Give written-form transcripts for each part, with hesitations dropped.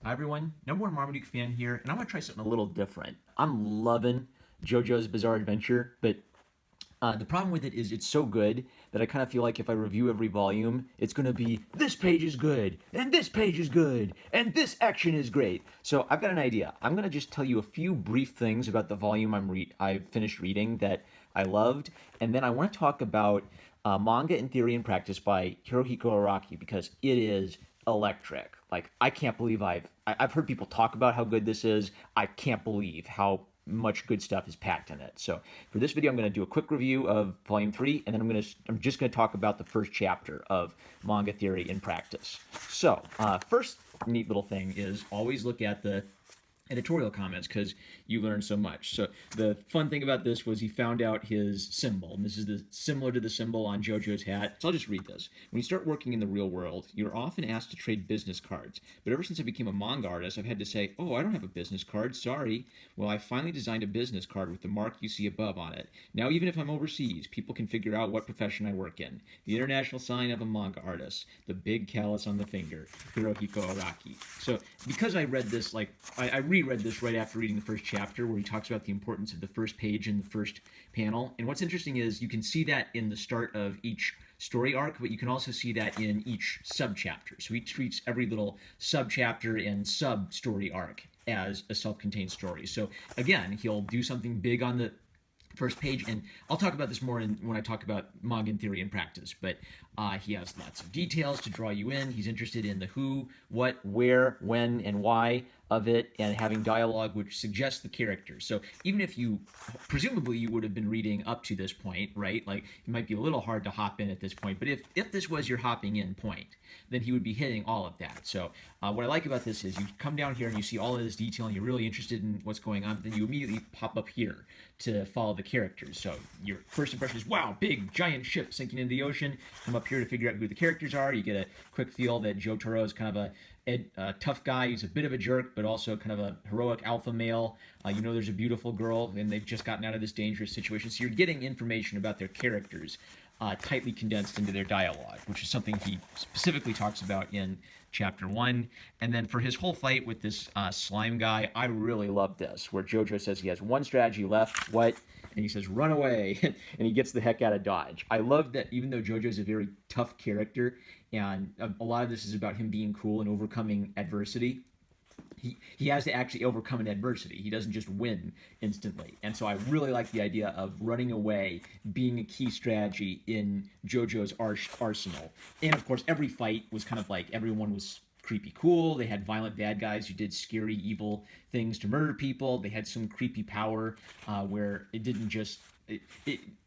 Hi everyone, number one Marmaduke fan here, and I'm gonna try something a little different. I'm loving JoJo's Bizarre Adventure, but the problem with it is it's so good that I kind of feel like if I review every volume, it's gonna be this page is good, and this page is good, and this action is great. So I've got an idea. I'm gonna just tell you a few brief things about the volume I finished reading that I loved, and then I want to talk about Manga in Theory and Practice by Hirohiko Araki because it is electric. Like I can't believe I've heard people talk about how good this is. I can't believe how much good stuff is packed in it. So for this video, I'm going to do a quick review of Volume 3, and then I'm just going to talk about the first chapter of Manga Theory in Practice. So first neat little thing is always look at the editorial comments because you learn so much. So the fun thing about this was he found out his symbol, and this is similar to the symbol on JoJo's hat. So I'll just read this. When you start working in the real world, you're often asked to trade business cards. But ever since I became a manga artist, I've had to say, oh, I don't have a business card, sorry. Well, I finally designed a business card with the mark you see above on it. Now, even if I'm overseas, people can figure out what profession I work in. The international sign of a manga artist, the big callus on the finger, Hirohiko Araki. So because I read this, I reread this right after reading the first chapter where he talks about the importance of the first page in the first panel. And what's interesting is you can see that in the start of each story arc, but you can also see that in each subchapter. So he treats every little subchapter and sub-story arc as a self-contained story. So again, he'll do something big on the first page, and I'll talk about this more when I talk about Manga in Theory and Practice, but he has lots of details to draw you in. He's interested in the who, what, where, when, and why of it, and having dialogue which suggests the characters. So even if presumably you would have been reading up to this point, right? Like it might be a little hard to hop in at this point, but if this was your hopping in point, then he would be hitting all of that. So what I like about this is you come down here and you see all of this detail and you're really interested in what's going on, but then you immediately pop up here to follow the characters. So your first impression is, wow, big, giant ship sinking into the ocean. Come up here to figure out who the characters are. You get a quick feel that Jotaro is kind of a tough guy. He's a bit of a jerk, but also kind of a heroic alpha male. You know there's a beautiful girl, and they've just gotten out of this dangerous situation. So you're getting information about their characters tightly condensed into their dialogue, which is something he specifically talks about in chapter 1. And then for his whole fight with this slime guy, I really love this, where JoJo says he has one strategy left, what? And he says, run away, and he gets the heck out of Dodge. I love that even though JoJo's a very tough character, and a lot of this is about him being cool and overcoming adversity, he has to actually overcome an adversity. He doesn't just win instantly. And so I really like the idea of running away being a key strategy in JoJo's arsenal. And of course, every fight was kind of like everyone was creepy cool. They had violent bad guys who did scary, evil things to murder people. They had some creepy power where it didn't just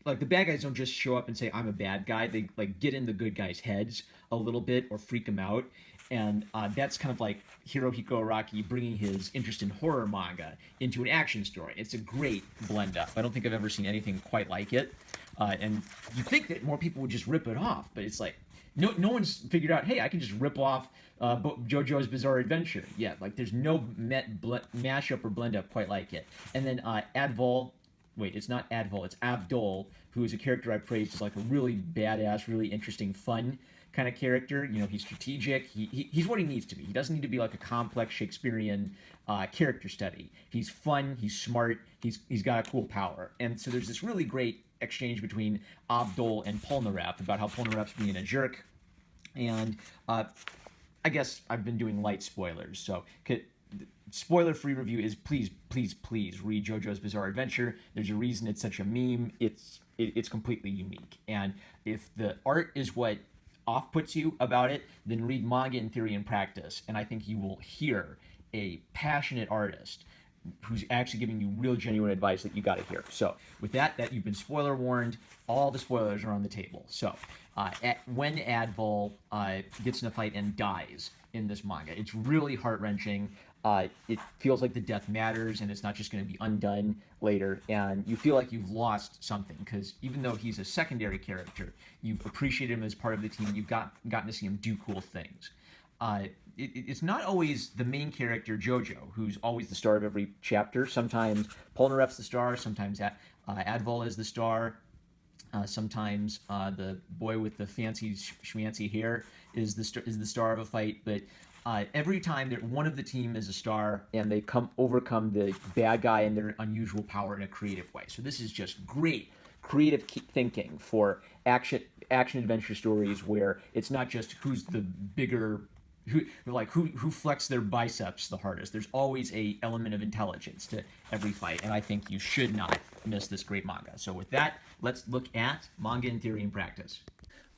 like the bad guys don't just show up and say I'm a bad guy. They like get in the good guys' heads a little bit or freak them out, and that's kind of like Hirohiko Araki bringing his interest in horror manga into an action story. It's a great blend up. I don't think I've ever seen anything quite like it, and you think that more people would just rip it off, but it's like no one's figured out, hey, I can just rip off JoJo's Bizarre Adventure. Yeah, like there's no mashup or blend up quite like it. And then it's not Advol, it's Abdul, who is a character I praised as like a really badass, really interesting, fun kind of character. You know, he's strategic. He's what he needs to be. He doesn't need to be like a complex Shakespearean character study. He's fun. He's smart. He's got a cool power. And so there's this really great exchange between Abdul and Polnareff about how Polnareff's being a jerk. And I guess I've been doing light spoilers, so spoiler-free review is please, please, please read JoJo's Bizarre Adventure. There's a reason it's such a meme. It's completely unique. And if the art is what off-puts you about it, then read Manga in Theory and Practice, and I think you will hear a passionate artist who's actually giving you real genuine advice that you got to hear. So with that you've been spoiler warned. All the spoilers are on the table. So when Advol gets in a fight and dies in this manga, it's really heart-wrenching. It feels like the death matters and it's not just going to be undone later, and you feel like you've lost something because even though he's a secondary character, you've appreciated him as part of the team. You've gotten to see him do cool things. It's not always the main character JoJo who's always the star of every chapter. Sometimes Polnareff's the star, sometimes Advol is the star, sometimes the boy with the fancy schmancy hair is the star of a fight. But Every time that one of the team is a star and they overcome the bad guy and their unusual power in a creative way. So this is just great creative thinking for action adventure stories where it's not just who's the bigger who flexed their biceps the hardest. There's always a element of intelligence to every fight, and I think you should not miss this great manga. So with that, let's look at Manga in Theory and Practice.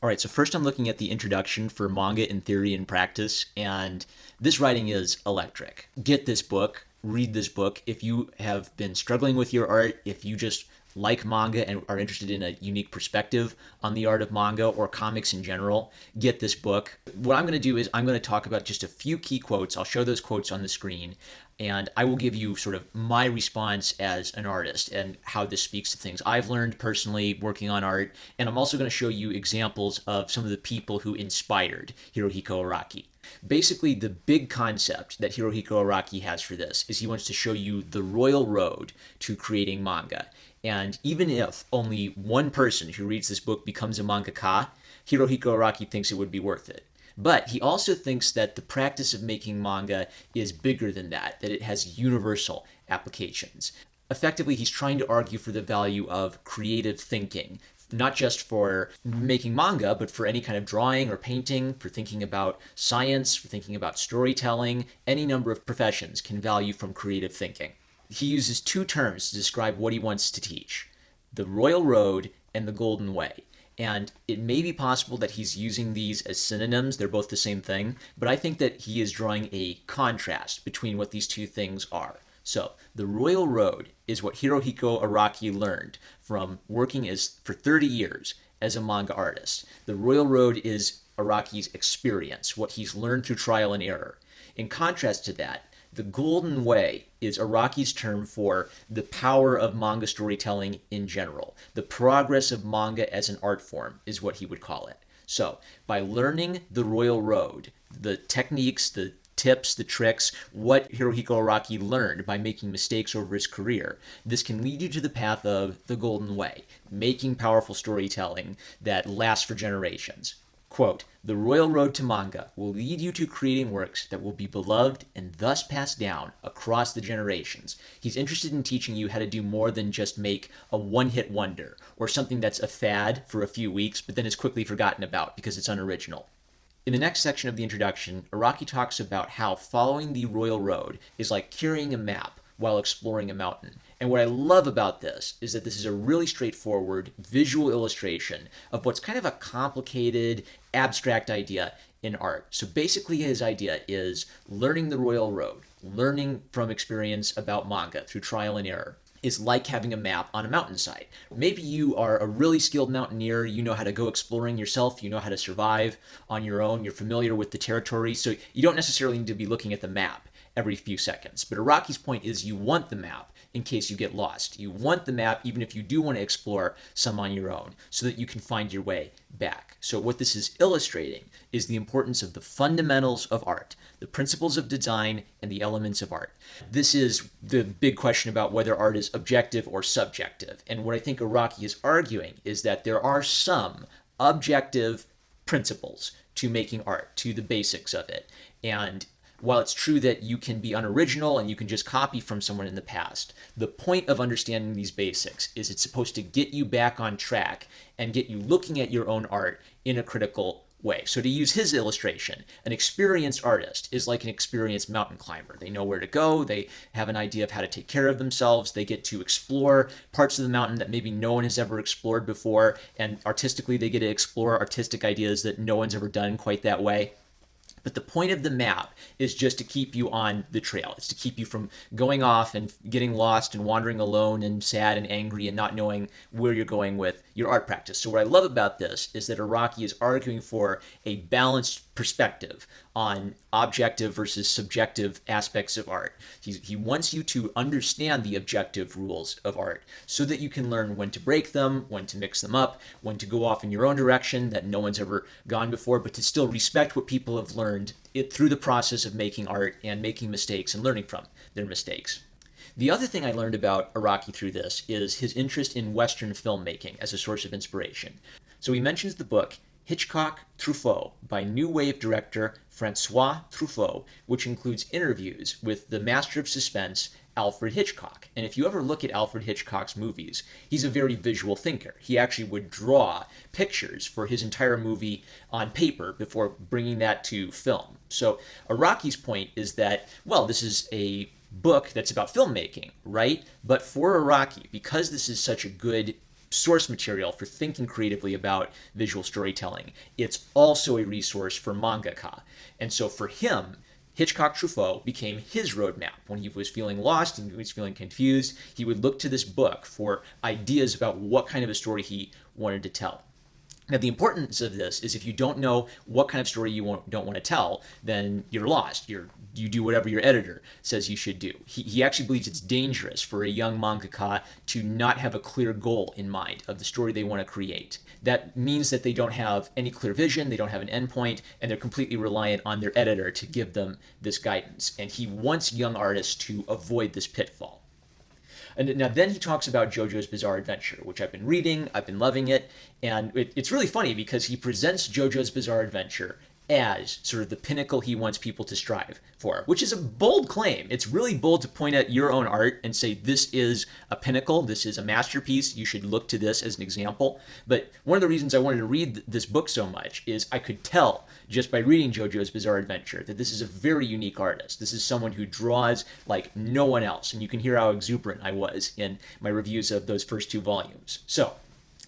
All right, so first I'm looking at the introduction for Manga in Theory and Practice, and this writing is electric. Get this book, read this book. If you have been struggling with your art, if you just like manga and are interested in a unique perspective on the art of manga or comics in general, get this book. What I'm going to do is I'm going to talk about just a few key quotes. I'll show those quotes on the screen, and I will give you sort of my response as an artist and how this speaks to things I've learned personally working on art. And I'm also going to show you examples of some of the people who inspired Hirohiko Araki. Basically, the big concept that Hirohiko Araki has for this is he wants to show you the royal road to creating manga. And even if only one person who reads this book becomes a mangaka, Hirohiko Araki thinks it would be worth it. But he also thinks that the practice of making manga is bigger than that it has universal applications. Effectively, he's trying to argue for the value of creative thinking, not just for making manga, but for any kind of drawing or painting, for thinking about science, for thinking about storytelling. Any number of professions can value from creative thinking. He uses two terms to describe what he wants to teach: the royal road and the golden way. And it may be possible that he's using these as synonyms. They're both the same thing. But I think that he is drawing a contrast between what these two things are. So the royal road is what Hirohiko Araki learned from working for 30 years as a manga artist. The royal road is Araki's experience, what he's learned through trial and error. In contrast to that, the golden way is Araki's term for the power of manga storytelling in general. The progress of manga as an art form is what he would call it. So by learning the royal road, the techniques, the tips, the tricks, what Hirohiko Araki learned by making mistakes over his career, this can lead you to the path of the golden way, making powerful storytelling that lasts for generations. Quote, "The royal road to manga will lead you to creating works that will be beloved and thus passed down across the generations." He's interested in teaching you how to do more than just make a one-hit wonder or something that's a fad for a few weeks but then is quickly forgotten about because it's unoriginal. In the next section of the introduction, Araki talks about how following the royal road is like carrying a map while exploring a mountain. And what I love about this is that this is a really straightforward visual illustration of what's kind of a complicated, abstract idea in art. So basically his idea is learning the royal road, learning from experience about manga through trial and error, is like having a map on a mountainside. Maybe you are a really skilled mountaineer, you know how to go exploring yourself, you know how to survive on your own, you're familiar with the territory, so you don't necessarily need to be looking at the map every few seconds. But Araki's point is you want the map in case you get lost. You want the map even if you do want to explore some on your own so that you can find your way back. So what this is illustrating is the importance of the fundamentals of art, the principles of design, and the elements of art. This is the big question about whether art is objective or subjective. And what I think Araki is arguing is that there are some objective principles to making art, to the basics of it. And while it's true that you can be unoriginal and you can just copy from someone in the past, the point of understanding these basics is it's supposed to get you back on track and get you looking at your own art in a critical way. So to use his illustration, an experienced artist is like an experienced mountain climber. They know where to go, they have an idea of how to take care of themselves, they get to explore parts of the mountain that maybe no one has ever explored before, and artistically they get to explore artistic ideas that no one's ever done quite that way. But the point of the map is just to keep you on the trail. It's to keep you from going off and getting lost and wandering alone and sad and angry and not knowing where you're going with your art practice. So what I love about this is that Araki is arguing for a balanced perspective on objective versus subjective aspects of art. He wants you to understand the objective rules of art so that you can learn when to break them, when to mix them up, when to go off in your own direction that no one's ever gone before, but to still respect what people have learned through the process of making art and making mistakes and learning from their mistakes. The other thing I learned about Araki through this is his interest in Western filmmaking as a source of inspiration. So he mentions the book Hitchcock Truffaut by New Wave director Francois Truffaut, which includes interviews with the master of suspense, Alfred Hitchcock. And if you ever look at Alfred Hitchcock's movies, he's a very visual thinker. He actually would draw pictures for his entire movie on paper before bringing that to film. So Araki's point is that, well, this is a book that's about filmmaking, right? But for Araki, because this is such a good source material for thinking creatively about visual storytelling, it's also a resource for mangaka. And so for him, Hitchcock Truffaut became his roadmap. When he was feeling lost and he was feeling confused, he would look to this book for ideas about what kind of a story he wanted to tell. Now, the importance of this is if you don't know what kind of story you don't want to tell, then you're lost. You do whatever your editor says you should do. He actually believes it's dangerous for a young mangaka to not have a clear goal in mind of the story they want to create. That means that they don't have any clear vision, they don't have an endpoint, and they're completely reliant on their editor to give them this guidance. And he wants young artists to avoid this pitfall. And now then he talks about JoJo's Bizarre Adventure, which I've been reading, I've been loving it, and it's really funny because he presents JoJo's Bizarre Adventure as sort of the pinnacle he wants people to strive for, which is a bold claim. It's really bold to point at your own art and say, this is a pinnacle, this is a masterpiece, you should look to this as an example. But one of the reasons I wanted to read this book so much is I could tell just by reading JoJo's Bizarre Adventure that this is a very unique artist. This is someone who draws like no one else, and you can hear how exuberant I was in my reviews of those first two volumes. So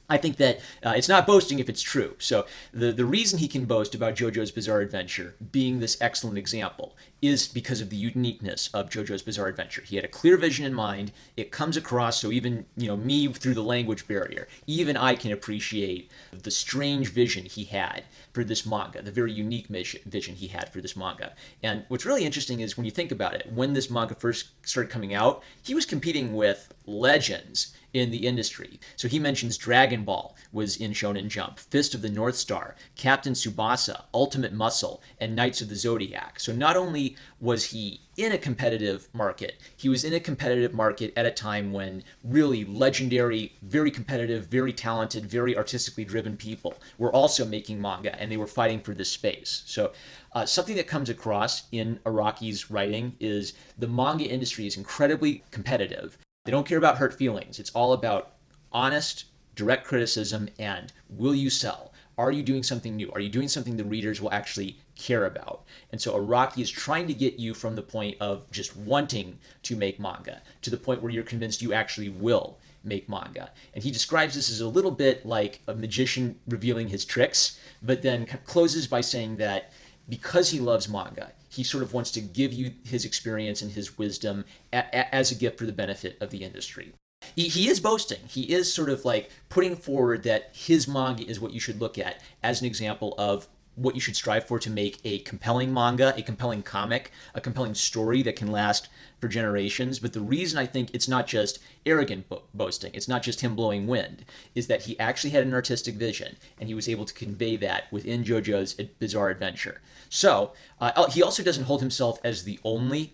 I think that it's not boasting if it's true. So the reason he can boast about JoJo's Bizarre Adventure being this excellent example is because of the uniqueness of JoJo's Bizarre Adventure. He had a clear vision in mind. It comes across so even, me through the language barrier, even I can appreciate the strange vision he had for this manga, the very unique vision he had for this manga. And what's really interesting is when you think about it, when this manga first started coming out, he was competing with legends in the industry. So he mentions Dragon Ball was in Shonen Jump, Fist of the North Star, Captain Tsubasa, Ultimate Muscle, and Knights of the Zodiac. So not only was he in a competitive market, he was in a competitive market at a time when really legendary, very competitive, very talented, very artistically driven people were also making manga, and they were fighting for this space. So something that comes across in Araki's writing is the manga industry is incredibly competitive. They don't care about hurt feelings. It's all about honest, direct criticism and will you sell? Are you doing something new? Are you doing something the readers will actually care about? And so Araki is trying to get you from the point of just wanting to make manga to the point where you're convinced you actually will make manga. And he describes this as a little bit like a magician revealing his tricks, but then closes by saying that because he loves manga, he sort of wants to give you his experience and his wisdom as a gift for the benefit of the industry. He is boasting. He is sort of like putting forward that his manga is what you should look at as an example of what you should strive for to make a compelling manga, a compelling comic, a compelling story that can last for generations. But the reason I think it's not just arrogant boasting, it's not just him blowing wind, is that he actually had an artistic vision, and he was able to convey that within JoJo's Bizarre Adventure. So he also doesn't hold himself as the only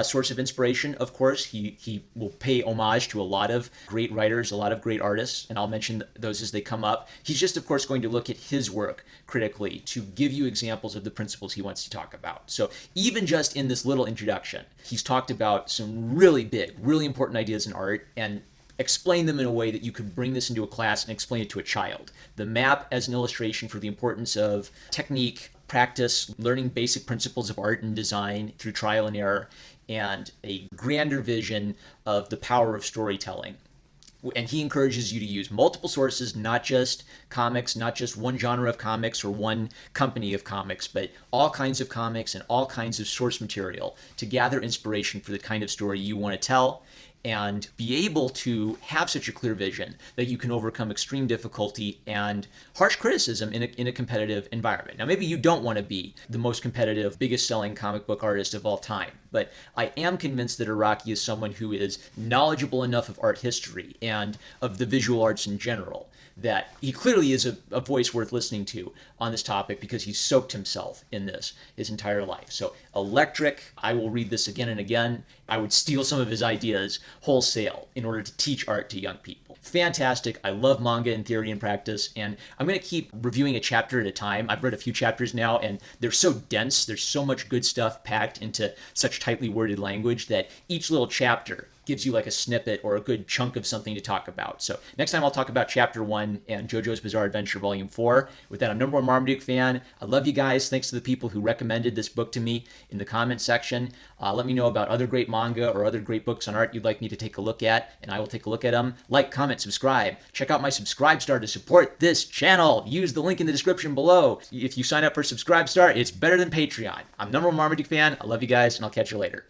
source of inspiration. Of course, he will pay homage to a lot of great writers, a lot of great artists, and I'll mention those as they come up. He's just, of course, going to look at his work critically to give you examples of the principles he wants to talk about. So even just in this little introduction, he's talked about some really big, really important ideas in art and explain them in a way that you could bring this into a class and explain it to a child. The map as an illustration for the importance of technique, practice, learning basic principles of art and design through trial and error, and a grander vision of the power of storytelling. And he encourages you to use multiple sources, not just comics, not just one genre of comics or one company of comics, but all kinds of comics and all kinds of source material to gather inspiration for the kind of story you want to tell and be able to have such a clear vision that you can overcome extreme difficulty and harsh criticism in a competitive environment. Now, maybe you don't want to be the most competitive, biggest selling comic book artist of all time, but I am convinced that Araki is someone who is knowledgeable enough of art history and of the visual arts in general that he clearly is a voice worth listening to on this topic because he's soaked himself in this his entire life. So electric. I will read this again and again. I would steal some of his ideas wholesale in order to teach art to young people. fantastic. I love manga in theory and practice, and I'm going to keep reviewing a chapter at a time. I've read a few chapters now, and they're so dense. There's so much good stuff packed into such tightly worded language that each little chapter gives you like a snippet or a good chunk of something to talk about. So next time I'll talk about Chapter 1 and JoJo's Bizarre Adventure Volume 4. With that, I'm number one Marmaduke fan. I love you guys. Thanks to the people who recommended this book to me in the comment section. Let me know about other great manga or other great books on art you'd like me to take a look at, and I will take a look at them. Like, comment, subscribe. Check out my Subscribe Star to support this channel. Use the link in the description below. If you sign up for Subscribe Star, it's better than Patreon. I'm number one Marmaduke fan. I love you guys, and I'll catch you later.